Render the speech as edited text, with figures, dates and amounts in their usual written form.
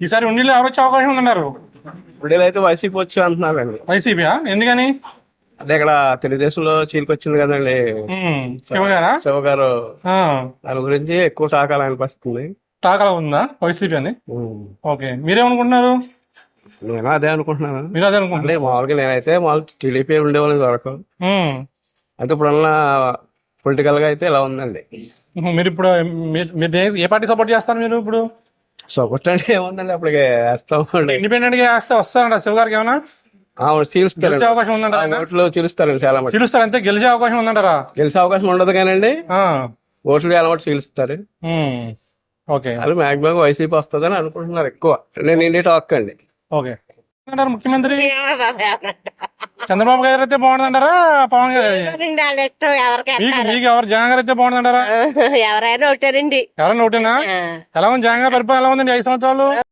ఈసారి ఉండిలో ఎవరు వచ్చే అవకాశం ఉందన్నారు? ఇప్పుడు అయితే వైసీపీ వచ్చు అంటున్నారండి. వైసీపీయా? ఎందుకని? అదే ఇక్కడ తెలుగుదేశంలో చీలికొచ్చింది కదండి శివ గారా? శివ గారు. ఆ, దాని గురించి ఎక్కువ టాకాలు అనిపిస్తుంది. టాక్ అలా ఉందా వైసీపీ అని? ఓకే, మీరేమనుకుంటున్నారు? నేను అదే అనుకుంటున్నాను. మీరు అదే అంటే అనుకుంటున్నారు? మామూలుగా నేనైతే మామూలు టీడీపీ ఉండేవాళ్ళని వరకు. ఉమ్. అంటే ఇప్పుడున్న పొలిటికల్ గా అయితే ఇలా ఉందండి. మీరు ఇప్పుడు మీరు ఏ పార్టీ సపోర్ట్ చేస్తారు మీరు ఇప్పుడు? సపోర్ట్ అంటే ఏముందండి, అప్పటికి వేస్తామండి. ఇండిపెండెంట్ గా వేస్తే వస్తారంట శివ గారికి ఏమైనా? చీలుస్తారు, గెలిచే అవకాశం ఉందంటారా ఆయన? ఓట్లు చీలుస్తారండి చాలా మంది. పిలుస్తారు అంతే, గెలిచే అవకాశం ఉందంటారా? గెలిచే అవకాశం ఉండదు కానండి, ఆ. ఓట్లు చాలా మటు చీలుస్తారు. ఉమ్. ఓకే. అది మాక్సిమం వైసీపీ వస్తుందని అనుకుంటున్నారు ఎక్కువ. నేను ఇండి టాక్ అండి. ఓకే అంటారు ముఖ్యమంత్రి చంద్రబాబు గారు అయితే బాగుందంటారా పవన్ గారు? మీకు ఎవరు జగన్ గారు అయితే బాగుందంటారా? ఎవరైనా ఒకటేనండి. ఎవరైనా ఒకటేనా? ఎలా ఉంది జగన్ గారి పరిపాలన? ఎలా ఉందండి 5 సంవత్సరాలు?